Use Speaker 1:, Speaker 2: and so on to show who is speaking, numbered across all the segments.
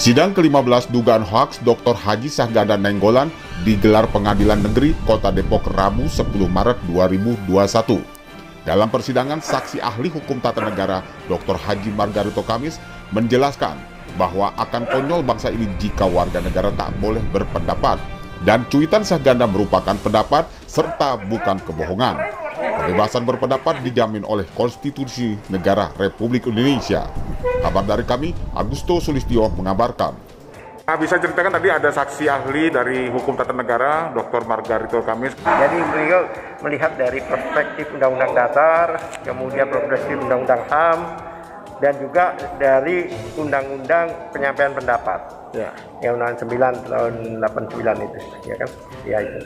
Speaker 1: Sidang ke-15 dugaan hoaks Dr. Haji Sahganda Nainggolan digelar Pengadilan Negeri Kota Depok Rabu 10 Maret 2021. Dalam persidangan, saksi ahli hukum tata negara Dr. Haji Margarito Kamis menjelaskan bahwa akan konyol bangsa ini jika warga negara tak boleh berpendapat, dan cuitan Sahganda merupakan pendapat serta bukan kebohongan. Kebebasan berpendapat dijamin oleh Konstitusi Negara Republik Indonesia. Kabar dari kami, Agusto Sulistyo mengabarkan.
Speaker 2: Bisa ceritakan tadi ada saksi ahli dari hukum tata negara, Dr. Margarito Kamis.
Speaker 3: Jadi beliau melihat dari perspektif Undang-Undang Dasar, kemudian perspektif Undang-Undang HAM, dan juga dari Undang-Undang Penyampaian Pendapat. Ya, yang Undang-Undang 9 tahun 89 itu, ya kan? Ya itu.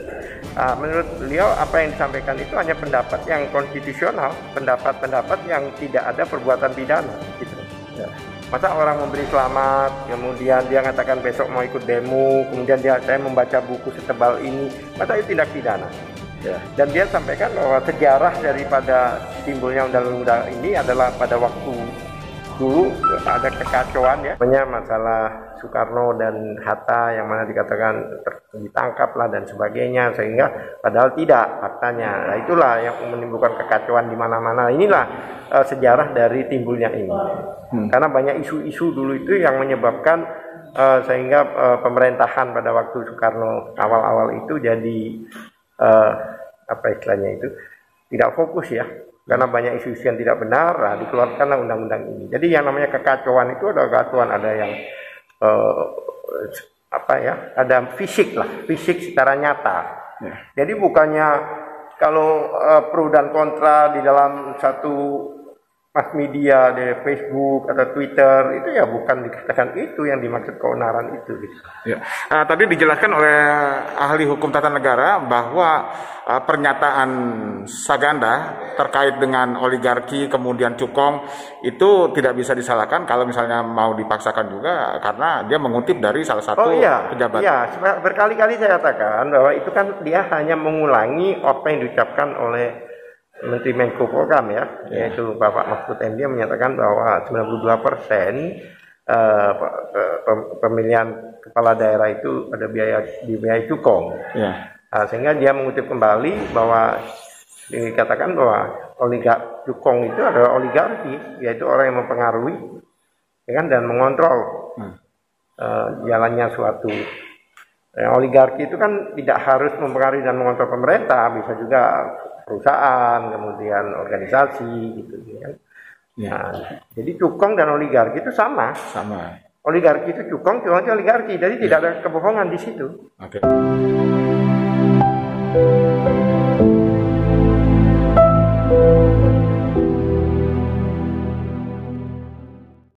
Speaker 3: Menurut beliau apa yang disampaikan itu hanya pendapat yang konstitusional, pendapat-pendapat yang tidak ada perbuatan pidana, gitu. Ya. Masa orang memberi selamat, kemudian dia mengatakan besok mau ikut demo, kemudian saya membaca buku setebal ini, masa itu tindak pidana. Ya. Dan dia sampaikan bahwa sejarah daripada timbulnya undang-undang ini adalah pada waktu dulu ada kekacauan ya, masalah Soekarno dan Hatta yang mana dikatakan ditangkap lah dan sebagainya, sehingga padahal tidak faktanya. Nah itulah yang menimbulkan kekacauan di mana-mana. Inilah sejarah dari timbulnya ini. Karena banyak isu-isu dulu itu yang menyebabkan sehingga pemerintahan pada waktu Soekarno awal-awal itu jadi apa istilahnya itu tidak fokus ya. Karena banyak isu-isu yang tidak benar, nah, dikeluarkanlah undang-undang ini. Jadi yang namanya kekacauan itu ada kekacauan, ada yang ada fisik lah, fisik secara nyata. Jadi bukannya kalau pro dan kontra di dalam satu mass media, di Facebook atau Twitter, itu ya bukan dikatakan itu yang dimaksud keonaran itu. Gitu.
Speaker 2: Ya. Tadi dijelaskan oleh ahli hukum tata negara bahwa pernyataan Sahganda terkait dengan oligarki kemudian cukong itu tidak bisa disalahkan kalau misalnya mau dipaksakan juga karena dia mengutip dari salah satu pejabat.
Speaker 3: Iya, berkali-kali saya katakan bahwa itu kan dia hanya mengulangi apa yang diucapkan oleh Menteri Menko Polhukam yaitu Bapak Mahfud MD menyatakan bahwa 92% pemilihan kepala daerah itu ada biaya cukong. Sehingga dia mengutip kembali bahwa dikatakan bahwa cukong itu adalah oligarki, yaitu orang yang mempengaruhi dan mengontrol jalannya suatu. Oligarki itu kan tidak harus mempengaruhi dan mengontrol pemerintah, bisa juga perusahaan, kemudian organisasi gitu kan. Nah, jadi cukong dan oligarki itu sama. Oligarki itu cukong itu oligarki. Jadi tidak ada kebohongan di situ.